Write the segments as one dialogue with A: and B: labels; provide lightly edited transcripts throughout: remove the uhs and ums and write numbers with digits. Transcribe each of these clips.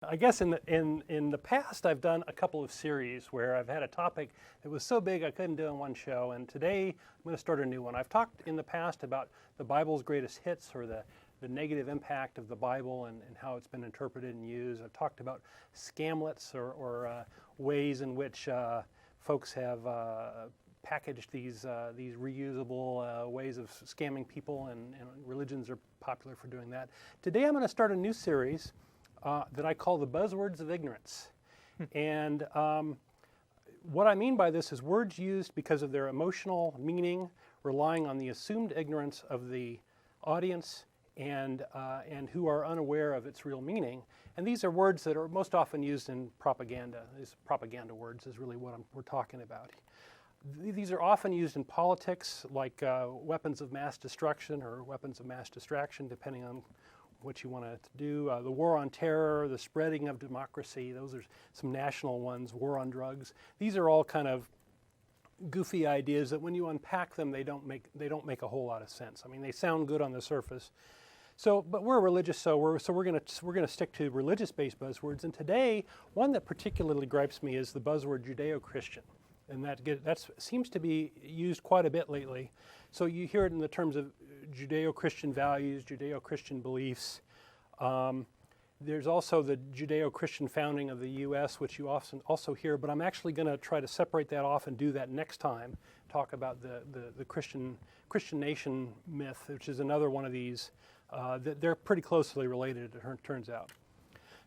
A: I guess in the past I've done a couple of series where I've had a topic that was so big I couldn't do in one show, and today I'm going to start a new one. I've talked in the past about the Bible's greatest hits, or the negative impact of the Bible and how it's been interpreted and used. I've talked about scamlets, or ways in which folks have packaged these reusable ways of scamming people, and religions are popular for doing that. Today I'm going to start a new series that I call the Buzzwords of Ignorance. And what I mean by this is words used because of their emotional meaning, relying on the assumed ignorance of the audience and who are unaware of its real meaning. And these are words that are most often used in propaganda. These propaganda words is really what we're talking about. These are often used in politics, like weapons of mass destruction or weapons of mass distraction, depending on what you want to do. The war on terror, the spreading of democracy, those are some national ones. War on drugs. These are all kind of goofy ideas that when you unpack them, they don't make a whole lot of sense. I mean, they sound good on the surface. So, but we're religious, so we're gonna stick to religious-based buzzwords. And today, one that particularly gripes me is the buzzword judeo-christian, and that seems to be used quite a bit lately. So you hear it in the terms of judeo-christian values, judeo-christian beliefs. There's also the judeo-christian founding of the U.S., which you often also hear, but I'm actually going to try to separate that off and do that next time, talk about the Christian nation myth, which is another one of these. They're pretty closely related, it turns out.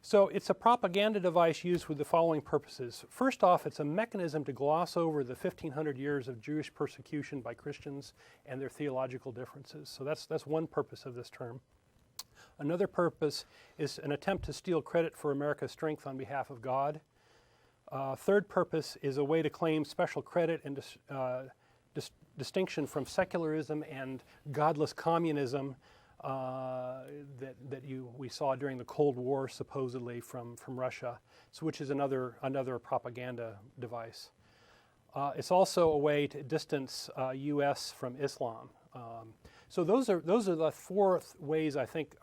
A: So it's a propaganda device used with the following purposes. First off, it's a mechanism to gloss over the 1,500 years of Jewish persecution by Christians and their theological differences. So that's one purpose of this term. Another purpose is an attempt to steal credit for America's strength on behalf of God. Third purpose is a way to claim special credit and distinction from secularism and godless communism that we saw during the Cold War, supposedly from Russia, so which is another propaganda device. It's also a way to distance U.S. from Islam. So those are the four ways I think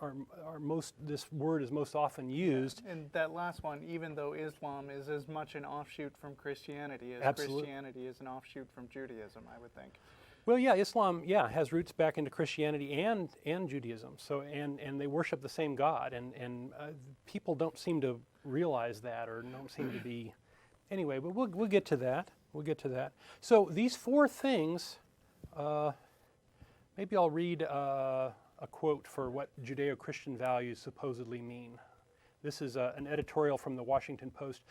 A: this word is most often used.
B: Yeah, and that last one, even though Islam is as much an offshoot from Christianity as
A: Absolutely.
B: Christianity is an offshoot from Judaism, I would think.
A: Well, yeah, Islam, has roots back into Christianity and Judaism. So and they worship the same God, and people don't seem to realize that, or don't seem to be. Anyway, but we'll get to that. We'll get to that. So these four things. Maybe I'll read a quote for what Judeo-Christian values supposedly mean. This is an editorial from the Washington Post.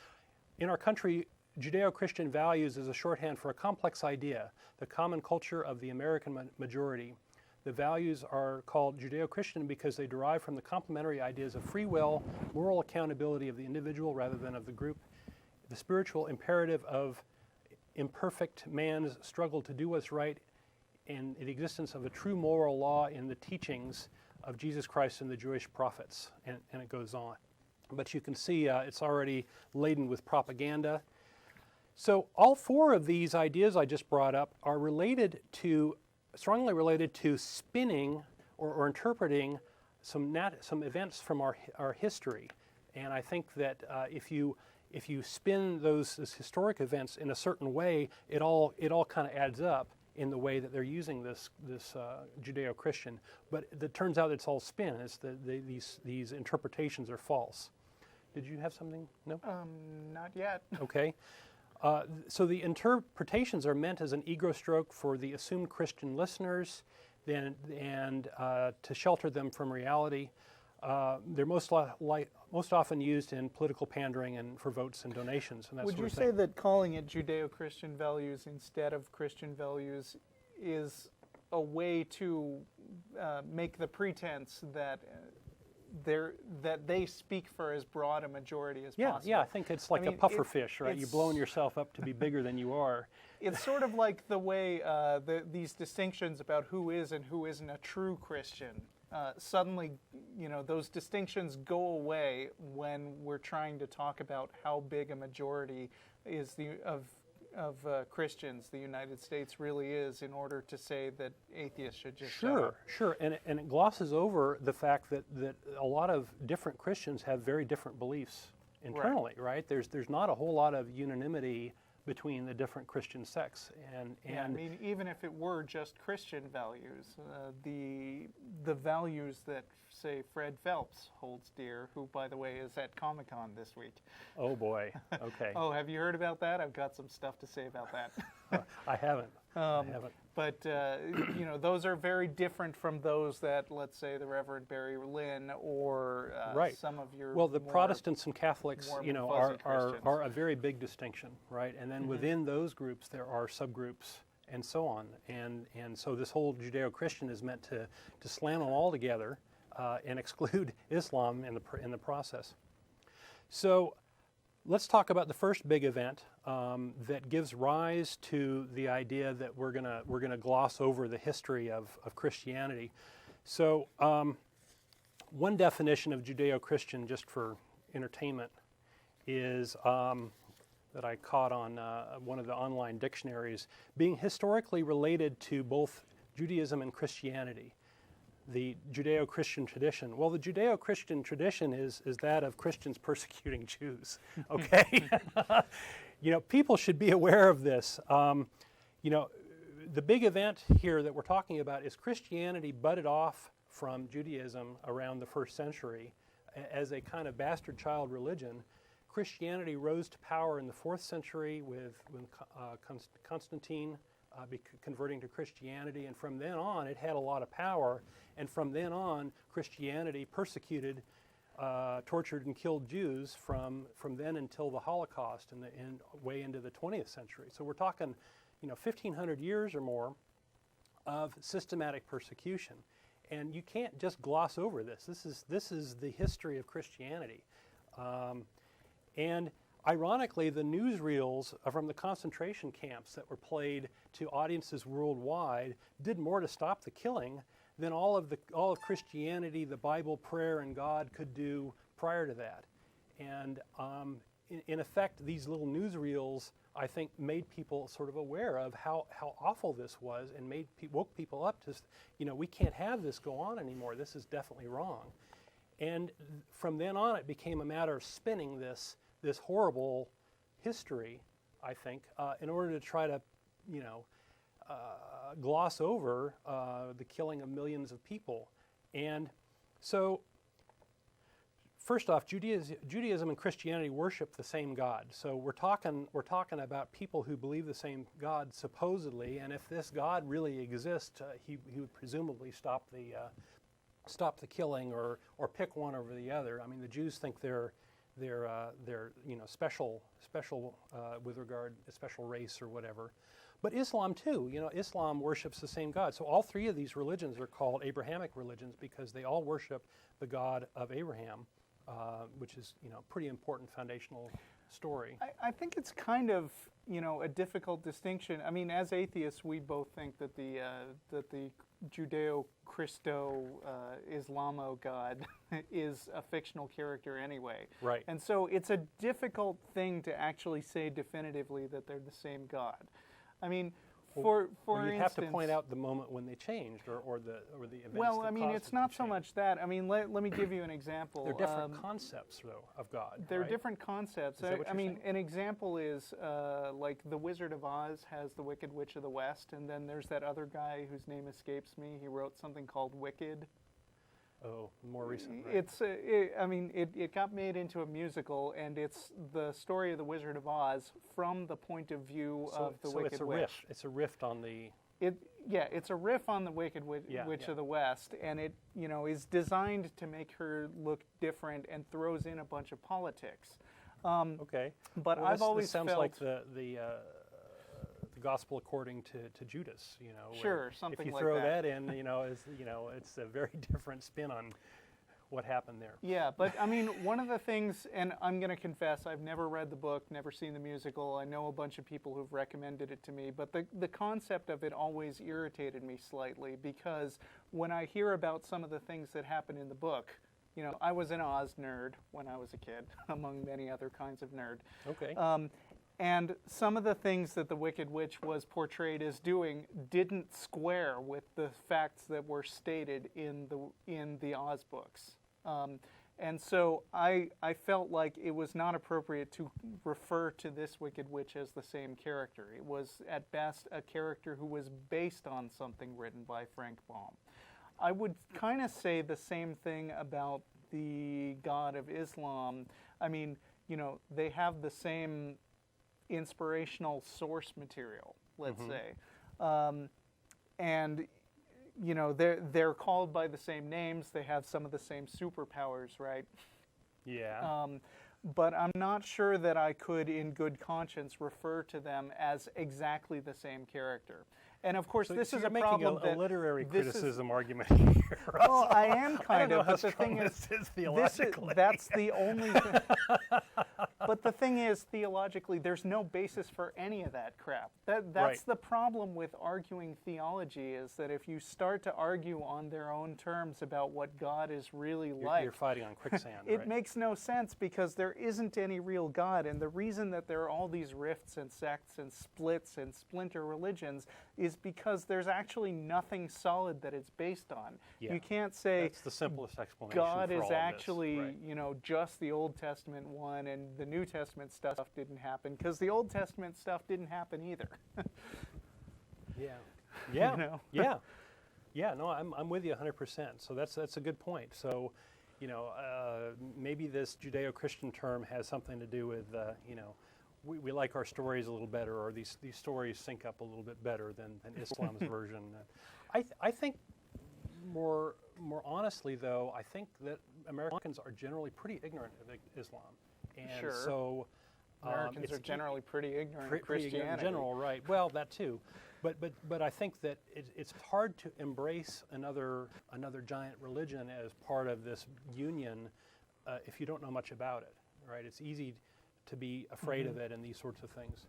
A: In our country, Judeo-Christian values is a shorthand for a complex idea, the common culture of the American majority. The values are called Judeo-Christian because they derive from the complementary ideas of free will, moral accountability of the individual rather than of the group, the spiritual imperative of imperfect man's struggle to do what's right, and the existence of a true moral law in the teachings of Jesus Christ and the Jewish prophets, and it goes on. But you can see it's already laden with propaganda. So all four of these ideas I just brought up are strongly related to spinning or interpreting some events from our history. And I think that if you spin those historic events in a certain way, it all kind of adds up in the way that they're using this Judeo-Christian. But it turns out it's all spin. It's these interpretations are false. Did you have something? No?
B: Not yet.
A: Okay. So the interpretations are meant as an ego stroke for the assumed Christian listeners, and to shelter them from reality. They're most often used in political pandering and for votes and donations and that
B: Would
A: sort of
B: you
A: thing.
B: say that calling it Judeo-Christian values instead of Christian values is a way to make the pretense that they speak for as broad a majority as possible?
A: Yeah, I think it's like a puffer fish, right? You're blowing yourself up to be bigger than you are.
B: It's sort of like the way these distinctions about who is and who isn't a true Christian. Suddenly, those distinctions go away when we're trying to talk about how big a majority is Christians the United States really is in order to say that atheists should just shut
A: Sure,
B: up.
A: sure, and it glosses over the fact that a lot of different Christians have very different beliefs internally, right? There's not a whole lot of unanimity between the different Christian sects, and
B: Yeah, I mean, even if it were just Christian values, the values that, say, Fred Phelps holds dear, who, by the way, is at Comic-Con this week.
A: oh boy, okay.
B: Oh, have you heard about that? I've got some stuff to say about that.
A: I haven't. I haven't.
B: But, you know, those are very different from those that, let's say, the Reverend Barry Lynn or
A: Right.
B: some of your
A: Well, the
B: more
A: Protestants and Catholics,
B: warm
A: you
B: and
A: know,
B: fuzzy
A: are
B: Christians.
A: a very big distinction, right? And then within those groups, there are subgroups and so on. And so this whole Judeo-Christian is meant to slam them all together and exclude Islam in the process. So let's talk about the first big event that gives rise to the idea that we're gonna gloss over the history of Christianity. So one definition of Judeo-Christian, just for entertainment, is that I caught on one of the online dictionaries, being historically related to both Judaism and Christianity. The Judeo-Christian tradition. Well, the Judeo-Christian tradition is that of Christians persecuting Jews. Okay, you know, people should be aware of this. You know, the big event here that we're talking about is Christianity budded off from Judaism around the 1st century as a kind of bastard child religion. Christianity rose to power in the 4th century with Constantine converting to Christianity, and from then on it had a lot of power, and from then on Christianity persecuted, tortured and killed Jews from then until the Holocaust and way into the 20th century. So we're talking, you know, 1,500 years or more of systematic persecution, and you can't just gloss over this. This is the history of Christianity. And ironically, the newsreels from the concentration camps that were played to audiences worldwide did more to stop the killing than all of Christianity, the Bible, prayer, and God could do prior to that. And in effect, these little newsreels, I think, made people sort of aware of how awful this was, and woke people up to, you know, we can't have this go on anymore. This is definitely wrong. And from then on, it became a matter of spinning this horrible history, I think, in order to try to, you know, gloss over the killing of millions of people. And so, first off, Judaism and Christianity worship the same God. So we're talking about people who believe the same God supposedly, and if this God really exists, he would presumably stop the killing or pick one over the other. I mean, the Jews think they're you know, special with regard a special race or whatever. But Islam too, you know, Islam worships the same God. So all three of these religions are called Abrahamic religions because they all worship the God of Abraham, which is, you know, pretty important foundational story.
B: I think it's kind of, you know, a difficult distinction. I mean, as atheists, we both think that the Judeo-Christo-Islamo God is a fictional character anyway.
A: Right.
B: And so it's a difficult thing to actually say definitively that they're the same God. I mean, for
A: you
B: instance,
A: have to point out the moment when they changed or the events.
B: well,
A: that
B: I mean,
A: caused
B: it's
A: them to
B: not so
A: change.
B: much that. I mean, let me give you an example.
A: They're different concepts, though, of God.
B: They're
A: right?
B: different concepts.
A: Is that what
B: I
A: you're
B: mean,
A: saying?
B: an example is like The Wizard of Oz has the Wicked Witch of the West, and then there's that other guy whose name escapes me. He wrote something called Wicked.
A: Oh, more recent. Right?
B: It's, I mean, it got made into a musical, and it's the story of the Wizard of Oz from the point of view of the Wicked
A: it's a
B: Witch.
A: riff. It's a riff on the.
B: It's a riff on the Wicked Witch of the West, and it, you know, is designed to make her look different and throws in a bunch of politics.
A: Okay.
B: But
A: Well,
B: I've always
A: this sounds
B: felt
A: like the gospel according to Judas. You know. where
B: Sure, something
A: if you
B: like
A: throw
B: that.
A: in, you know, it's a very different spin on what happened there.
B: Yeah, but I mean, one of the things, and I'm going to confess, I've never read the book, never seen the musical. I know a bunch of people who've recommended it to me, but the concept of it always irritated me slightly because when I hear about some of the things that happen in the book, you know, I was an Oz nerd when I was a kid, among many other kinds of nerd.
A: Okay.
B: And some of the things that the Wicked Witch was portrayed as doing didn't square with the facts that were stated in the Oz books. And so I felt like it was not appropriate to refer to this Wicked Witch as the same character. It was, at best, a character who was based on something written by Frank Baum. I would kind of say the same thing about the God of Islam. I mean, you know, they have the same inspirational source material, let's say. And you know, they're called by the same names. They have some of the same superpowers, right?
A: Yeah.
B: But I'm not sure that I could, in good conscience, refer to them as exactly the same character. And of course, this is a problem.
A: Making a literary criticism argument here.
B: Well, I am kind of.
A: But the thing is, theologically,
B: that's the only thing. But the thing is, theologically, there's no basis for any of that crap. That's
A: right.
B: The problem with arguing theology, is that if you start to argue on their own terms about what God is really like,
A: you're fighting on quicksand.
B: It makes no sense, because there isn't any real God. And the reason that there are all these rifts and sects and splits and splinter religions is because there's actually nothing solid that it's based on.
A: Yeah.
B: You can't say
A: that's the simplest explanation.
B: God
A: for
B: is
A: all of
B: actually,
A: this. Right.
B: you know, just the Old Testament one, and the New Testament stuff didn't happen, because the Old Testament stuff didn't happen either.
A: Yeah. Yeah.
B: You know?
A: Yeah. Yeah. No, I'm with you 100%. So that's a good point. So, you know, maybe this judeo-christian term has something to do with, you know, we like our stories a little better, or these stories sync up a little bit better than Islam's version. I think more honestly, though, I think that Americans are generally pretty ignorant of Islam, and
B: Sure.
A: so
B: Americans are generally pretty ignorant of
A: pretty ignorant
B: Christianity.
A: in general, right? Well, that too, but I think that it's hard to embrace another giant religion as part of this union if you don't know much about it, right? It's easy to be afraid of it and these sorts of things.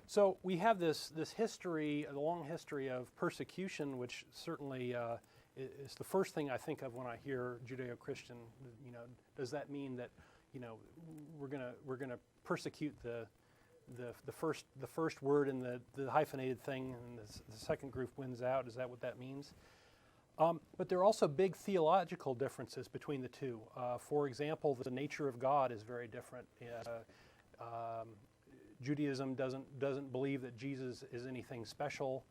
A: So we have this history, the long history of persecution, which certainly is the first thing I think of when I hear Judeo-Christian. You know, does that mean that, you know, we're gonna persecute the first word in the hyphenated thing, and the second group wins out? Is that what that means? But there are also big theological differences between the two. For example, the nature of God is very different. Judaism doesn't believe that Jesus is anything special.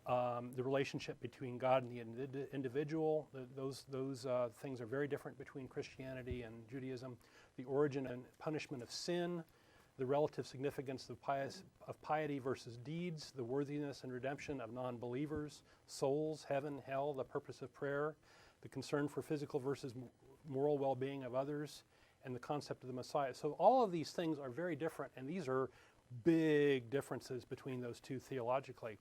A: The relationship between God and the individual, those things are very different between Christianity and Judaism. The origin and punishment of sin, the relative significance of piety versus deeds, the worthiness and redemption of non-believers, souls, heaven, hell, the purpose of prayer, the concern for physical versus moral well-being of others, and the concept of the Messiah. So all of these things are very different, and these are big differences between those two theologically.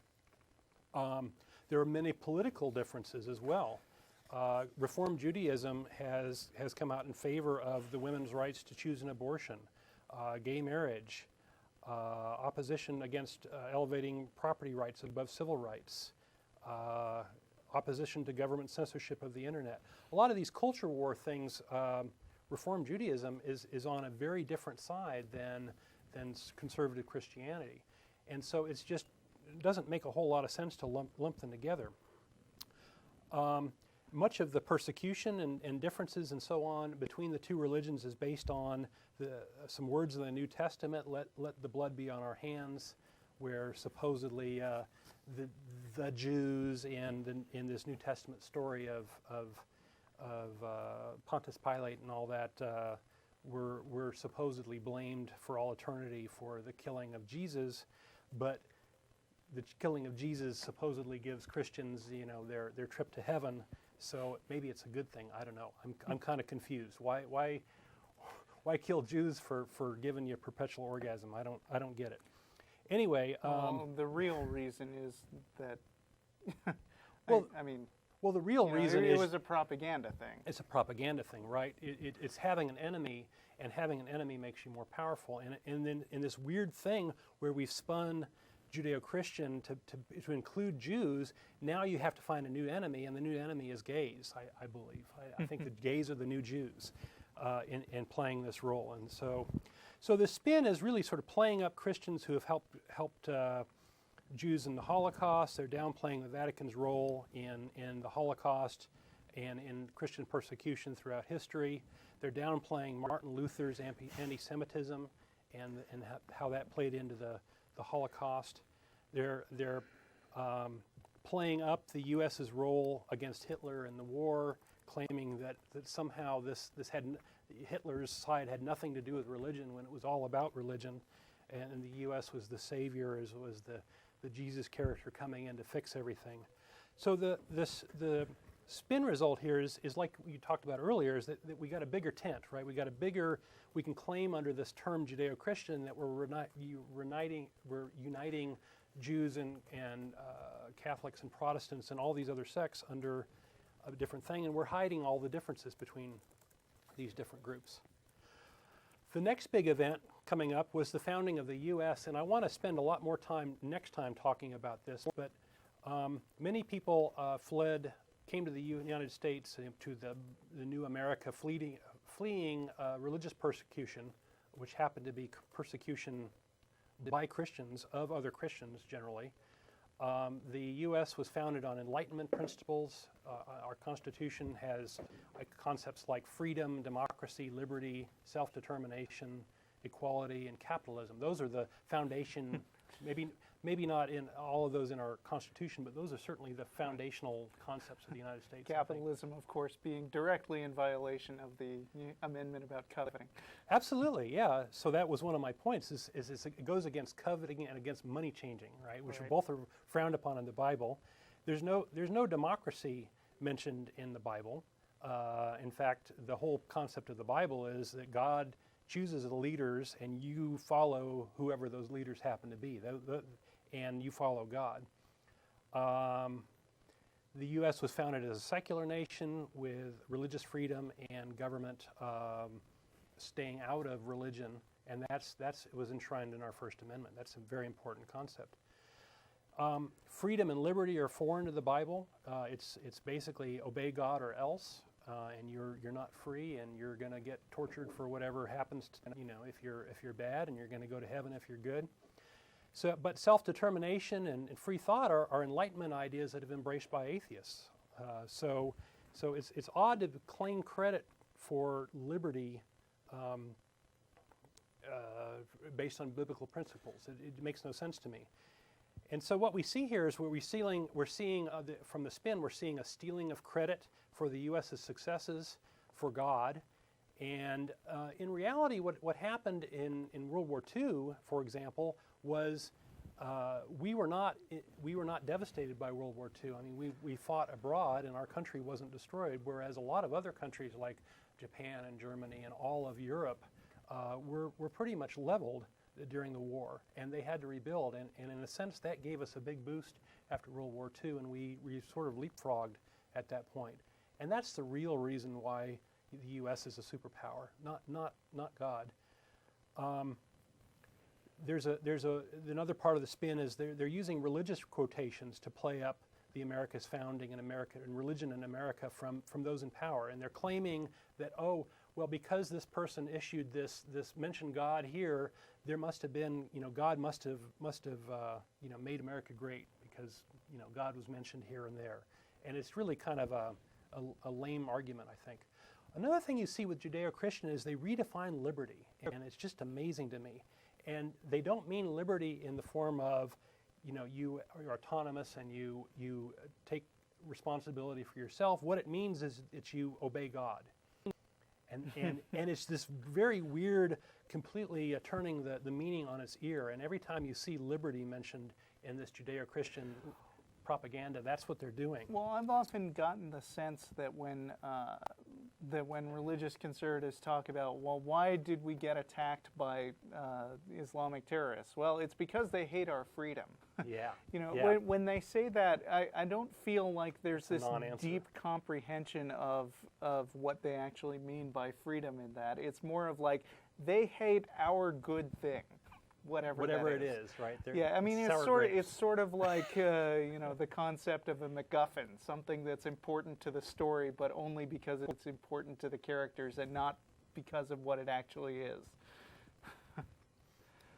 A: There are many political differences as well. Reform Judaism has come out in favor of the women's rights to choose an abortion, gay marriage, opposition against elevating property rights above civil rights, opposition to government censorship of the internet. A lot of these culture war things, Reform Judaism is on a very different side than conservative Christianity. And so it doesn't make a whole lot of sense to lump them together. Much of the persecution and differences and so on between the two religions is based on some words in the New Testament, let the blood be on our hands, where supposedly the Jews in this New Testament story of Pontius Pilate and all that were supposedly blamed for all eternity for the killing of Jesus, but the killing of Jesus supposedly gives Christians, you know, their trip to heaven. So maybe it's a good thing. I don't know. I'm kind of confused. Why kill Jews for giving you perpetual orgasm? I don't get it. Anyway,
B: the real reason is that. I mean.
A: Well, the real reason
B: it was a propaganda thing.
A: It's a propaganda thing, right? It's having an enemy, and having an enemy makes you more powerful. And then in this weird thing where we've spun Judeo-Christian to include Jews, now you have to find a new enemy, and the new enemy is gays, I believe. I think the gays are the new Jews. in playing this role. And so the spin is really sort of playing up Christians who have helped Jews in the Holocaust. They're downplaying the Vatican's role in the Holocaust and in Christian persecution throughout history. They're downplaying Martin Luther's anti-Semitism and how that played into the Holocaust. They're playing up the U.S.'s role against Hitler in the war, claiming that somehow Hitler's side had nothing to do with religion when it was all about religion, and the U.S. was the savior, as was the Jesus character coming in to fix everything. So the spin result here is like you talked about earlier, is that we got a bigger tent, right? We can claim under this term Judeo-Christian that we're uniting Jews and Catholics and Protestants and all these other sects under a different thing, and we're hiding all the differences between these different groups. The next big event coming up was the founding of the U.S., and I want to spend a lot more time next time talking about this, but many people came to the United States, to the new America, fleeing religious persecution, which happened to be persecution by Christians of other Christians generally. The U.S. was founded on Enlightenment principles. Our Constitution has concepts like freedom, democracy, liberty, self-determination, equality, and capitalism. Those are the foundation, maybe not in all of those in our Constitution, but those are certainly the foundational concepts of the United States.
B: Capitalism, of course, being directly in violation of the amendment about coveting.
A: Absolutely, yeah. So that was one of my points, is it goes against coveting and against money changing, right? Which both are frowned upon in the Bible. There's no democracy mentioned in the Bible. In fact, the whole concept of the Bible is that God chooses the leaders and you follow whoever those leaders happen to be. And you follow God. The U.S. was founded as a secular nation with religious freedom and government staying out of religion, and it was enshrined in our First Amendment. That's a very important concept. Freedom and liberty are foreign to the Bible. It's basically obey God or else, and you're not free, and you're going to get tortured for whatever happens. If you're bad, and you're going to go to heaven if you're good. So, but self-determination and free thought are Enlightenment ideas that have been embraced by atheists. So it's odd to claim credit for liberty based on biblical principles. It makes no sense to me. And so what we see here is we're seeing from the spin, we're seeing a stealing of credit for the U.S.'s successes for God. And in reality, what happened in World War II, for example, was we were not devastated by World War II. I mean, we fought abroad, and our country wasn't destroyed. Whereas a lot of other countries like Japan and Germany and all of Europe were pretty much leveled during the war, and they had to rebuild. And in a sense, that gave us a big boost after World War II, and we sort of leapfrogged at that point. And that's the real reason why the U.S. is a superpower, not God. There's another part of the spin is they're using religious quotations to play up the America's founding and religion in America from those in power, and they're claiming that because this person issued this mentioned God here, there must have been God must have made America great because God was mentioned here and there, and it's really kind of a lame argument, I think. Another thing you see with Judeo-Christian is they redefine liberty, and it's just amazing to me. And they don't mean liberty in the form of, you're autonomous and you take responsibility for yourself. What it means is it's you obey God. And it's this very weird, completely turning the meaning on its ear. And every time you see liberty mentioned in this Judeo-Christian propaganda, that's what they're doing.
B: Well, I've often gotten the sense that when religious conservatives talk about, well, why did we get attacked by Islamic terrorists? Well, it's because they hate our freedom.
A: Yeah.
B: When they say that, I don't feel like there's this deep comprehension of what they actually mean by freedom in that. It's more of like, they hate our good thing. Whatever
A: it is, right?
B: I mean, it's sort of like the concept of a MacGuffin, something that's important to the story, but only because it's important to the characters and not because of what it actually is.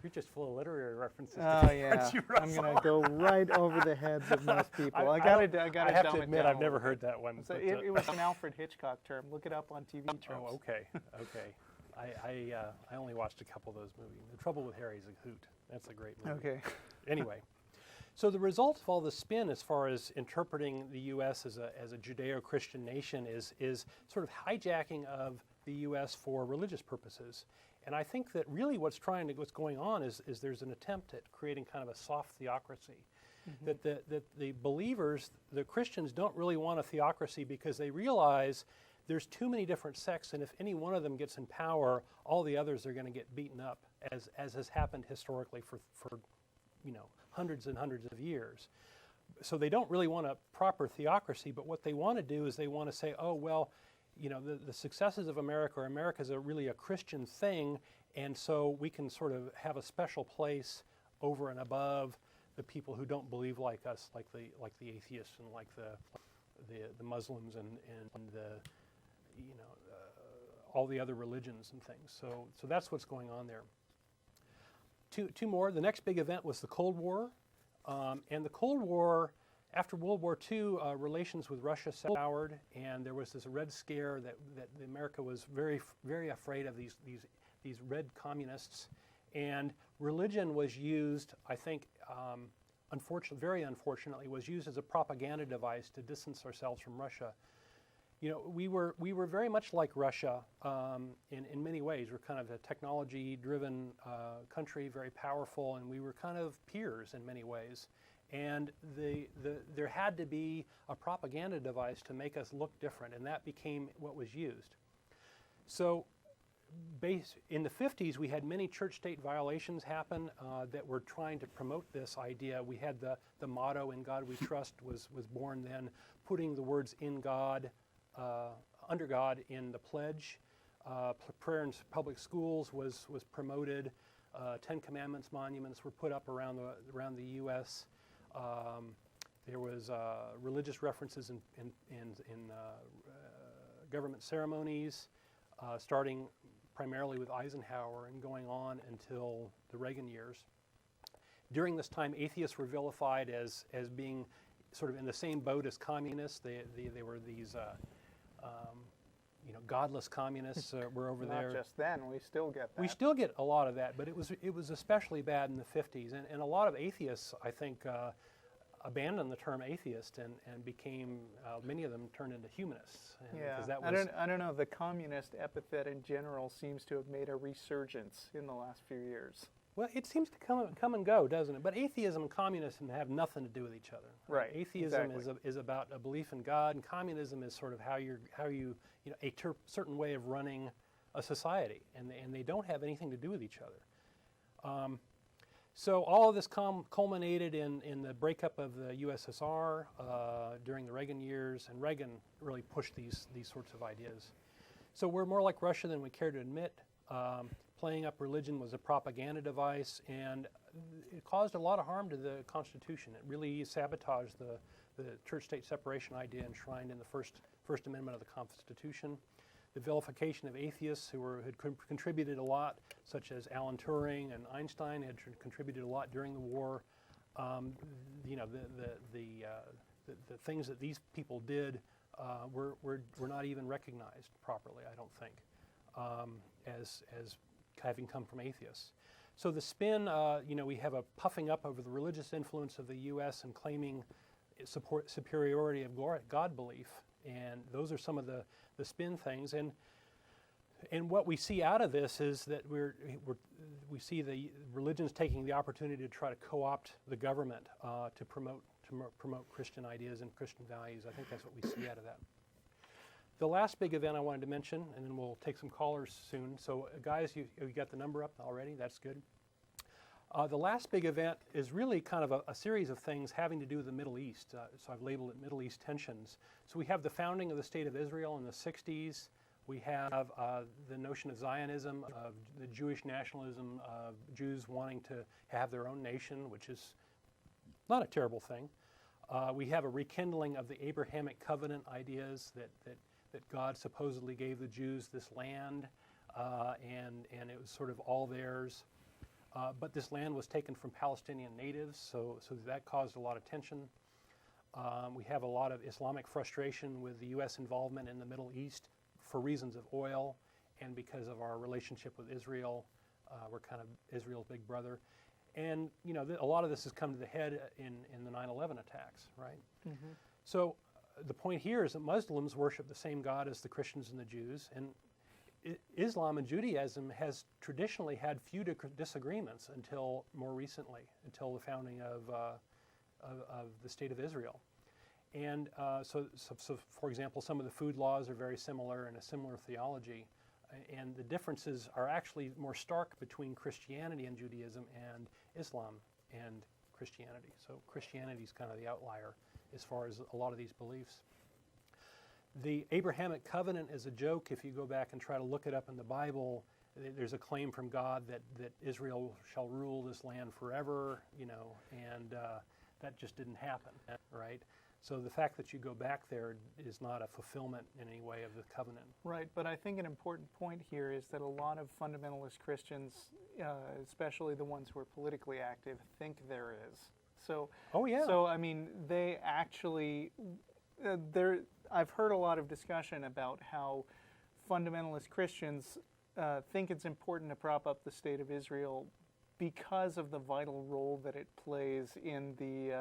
A: You're just full of literary references.
B: Oh yeah,
A: aren't you,
B: I'm
A: Russell?
B: gonna go right over the heads of most people. I
A: have
B: dumb
A: to
B: it
A: admit,
B: down
A: I've
B: a
A: never
B: little
A: heard that one.
B: bit. So
A: but,
B: it was an Alfred Hitchcock term. Look it up on TV terms.
A: Oh, okay, okay. I only watched a couple of those movies. The Trouble with Harry's a hoot. That's a great movie.
B: Okay.
A: Anyway, so the result of all this spin, as far as interpreting the U.S. as a judeo-christian nation, is sort of hijacking of the U.S. for religious purposes. And I think that really what's going on is there's an attempt at creating kind of a soft theocracy. That the believers, the Christians, don't really want a theocracy because they realize there's too many different sects, and if any one of them gets in power, all the others are going to get beaten up, as has happened historically for hundreds and hundreds of years. So they don't really want a proper theocracy, but what they want to do is they want to say, oh, well, the successes of America is really a Christian thing, and so we can sort of have a special place over and above the people who don't believe like us, like the atheists and like the Muslims and the all the other religions and things. So that's what's going on there. Two more. The next big event was the Cold War, and the Cold War. After World War II, relations with Russia soured, and there was this Red Scare that America was very, very afraid of these red communists, and religion was used, I think, very unfortunately, was used as a propaganda device to distance ourselves from Russia. We were very much like Russia in many ways. We're kind of a technology-driven country, very powerful, and we were kind of peers in many ways. And there had to be a propaganda device to make us look different, and that became what was used. So in the 50s, we had many church-state violations happen that were trying to promote this idea. We had the motto, "In God We Trust," was born then, putting the words "in God," under God in the pledge. Prayer in public schools was promoted. Ten Commandments monuments were put up around the U.S. There was religious references in government ceremonies, starting primarily with Eisenhower and going on until the Reagan years. During this time, atheists were vilified as being sort of in the same boat as communists. They were these godless communists were over there.
B: Not just then, we still get that.
A: We still get a lot of that, but it was especially bad in the 50s. And a lot of atheists, I think, abandoned the term atheist and became, many of them turned into humanists.
B: Yeah,
A: that was,
B: I don't know, the communist epithet in general seems to have made a resurgence in the last few years.
A: Well, it seems to come and go, doesn't it? But atheism and communism have nothing to do with each other.
B: Right.
A: Atheism
B: exactly.
A: is about a belief in God, and communism is sort of how you a certain way of running a society, and they don't have anything to do with each other. So all of this culminated in the breakup of the USSR during the Reagan years, and Reagan really pushed these sorts of ideas. So we're more like Russia than we care to admit. Playing up religion was a propaganda device, and it caused a lot of harm to the Constitution. It really sabotaged the church-state separation idea enshrined in the First Amendment of the Constitution. The vilification of atheists who had contributed a lot, such as Alan Turing and Einstein, had contributed a lot during the war. The things that these people did were not even recognized properly, I don't think, as having come from atheists. So the spin, we have a puffing up over the religious influence of the U.S. and claiming superiority of God belief, and those are some of the spin things. And what we see out of this is that we see the religions taking the opportunity to try to co-opt the government to promote Christian ideas and Christian values. I think that's what we see out of that. The last big event I wanted to mention, and then we'll take some callers soon. So guys, you got the number up already? That's good. The last big event is really kind of a series of things having to do with the Middle East. So I've labeled it Middle East tensions. So we have the founding of the State of Israel in the 60s. We have the notion of Zionism, of the Jewish nationalism, of Jews wanting to have their own nation, which is not a terrible thing. We have a rekindling of the Abrahamic covenant ideas that God supposedly gave the Jews this land. and it was sort of all theirs. But this land was taken from Palestinian natives, so that caused a lot of tension. We have a lot of Islamic frustration with the U.S. involvement in the Middle East for reasons of oil and because of our relationship with Israel. We're kind of Israel's big brother. And, you know, a lot of this has come to the head in the 9/11 attacks, right? Mm-hmm. So the point here is that Muslims worship the same God as the Christians and the Jews, and Islam and Judaism has traditionally had few disagreements until more recently, until the founding of the State of Israel. And so, for example, some of the food laws are very similar and a similar theology. And the differences are actually more stark between Christianity and Judaism and Islam and Christianity. So Christianity is kind of the outlier as far as a lot of these beliefs. The Abrahamic covenant is a joke. If you go back and try to look it up in the Bible, there's a claim from God that Israel shall rule this land forever, you know, and that just didn't happen, right? So the fact that you go back there is not a fulfillment in any way of the covenant.
B: Right, but I think an important point here is that a lot of fundamentalist Christians, especially the ones who are politically active, think there is. So,
A: oh yeah.
B: So I mean, they actually, I've heard a lot of discussion about how fundamentalist Christians think it's important to prop up the State of Israel because of the vital role that it plays in the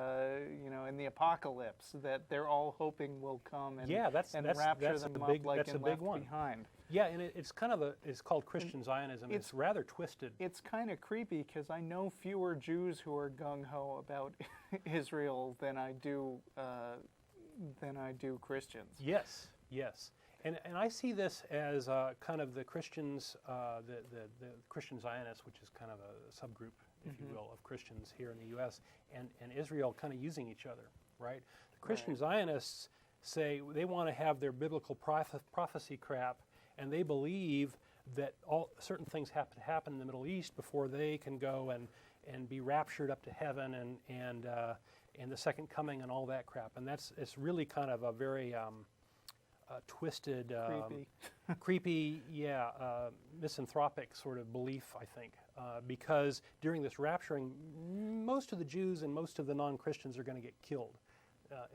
B: in the apocalypse that they're all hoping will come and, rapture them up like in Left Behind.
A: Yeah, and it's kind of it's called Christian Zionism. It's rather twisted.
B: It's kind of creepy because I know fewer Jews who are gung-ho about Israel than I do Christians.
A: Yes, yes. And I see this as kind of the Christians, the Christian Zionists, which is kind of a subgroup, if you will, of Christians here in the U.S., and Israel kind of using each other, right? The Christian Zionists say they want to have their biblical prophecy crap, and they believe that certain things have to happen in the Middle East before they can go and be raptured up to heaven and the second coming and all that crap. And it's really kind of a very twisted, creepy, misanthropic sort of belief, I think, because during this rapturing, most of the Jews and most of the non-Christians are going to get killed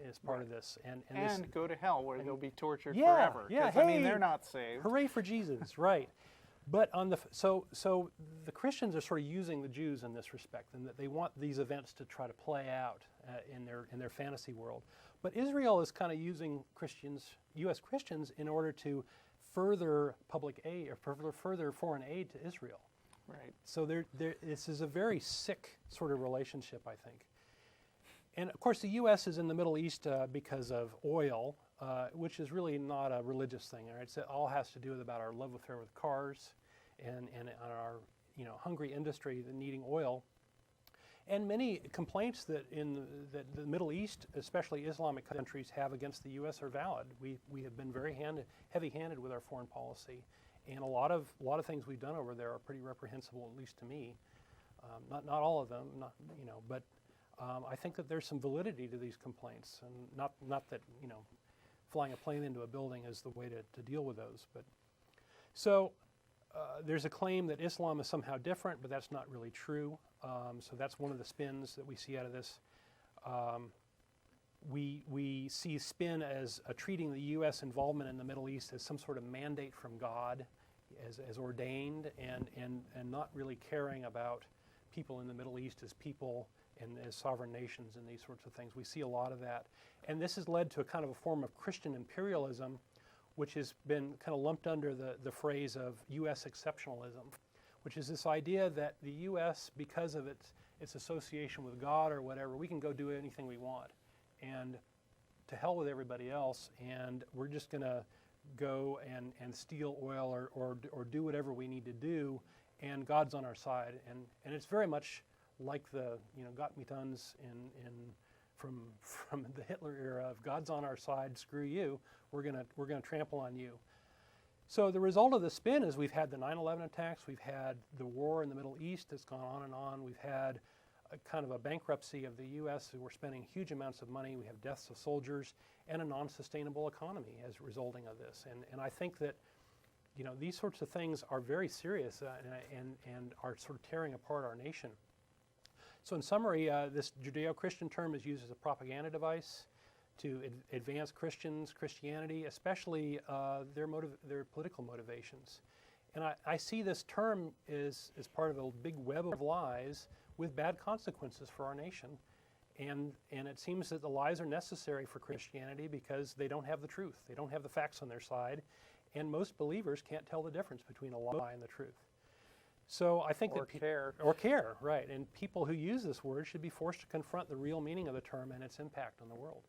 A: as part of this, and
B: go to hell where they'll be tortured forever.
A: Yeah,
B: I mean, they're not saved.
A: Hooray for Jesus, right? But so the Christians are sort of using the Jews in this respect, and that they want these events to try to play out in their fantasy world. But Israel is kind of using U.S. Christians, in order to further public aid or further foreign aid to Israel.
B: Right.
A: So this is a very sick sort of relationship, I think. And of course, the U.S. is in the Middle East because of oil, which is really not a religious thing. Right? It all has to do with about our love affair with cars, and our hungry industry needing oil. And many complaints that the Middle East, especially Islamic countries, have against the U.S. are valid. We have been very heavy-handed with our foreign policy, and a lot of things we've done over there are pretty reprehensible, at least to me. Not all of them, but I think that there's some validity to these complaints, and not that flying a plane into a building is the way to deal with those. But so there's a claim that Islam is somehow different, but that's not really true. So that's one of the spins that we see out of this. We see spin as treating the U.S. involvement in the Middle East as some sort of mandate from God, as ordained, and not really caring about people in the Middle East as people and as sovereign nations and these sorts of things. We see a lot of that. And this has led to a kind of a form of Christian imperialism, which has been kind of lumped under the phrase of U.S. exceptionalism, which is this idea that the U.S., because of its association with God or whatever, we can go do anything we want, and to hell with everybody else, and we're just going to go and steal oil or do whatever we need to do, and God's on our side. And it's very much like the Gott mit uns from the Hitler era of God's on our side, screw you, we're gonna trample on you. So the result of the spin is we've had the 9/11 attacks, we've had the war in the Middle East that's gone on and on, we've had a kind of a bankruptcy of the U.S. who were spending huge amounts of money, we have deaths of soldiers, and a non-sustainable economy as resulting of this. And I think that, these sorts of things are very serious and are sort of tearing apart our nation. So in summary, this judeo-christian term is used as a propaganda device to advance Christianity, especially their political motivations. And I see this term as part of a big web of lies with bad consequences for our nation. And it seems that the lies are necessary for Christianity because they don't have the truth. They don't have the facts on their side. And most believers can't tell the difference between a lie and the truth. So I think
B: Or
A: care, right. And people who use this word should be forced to confront the real meaning of the term and its impact on the world.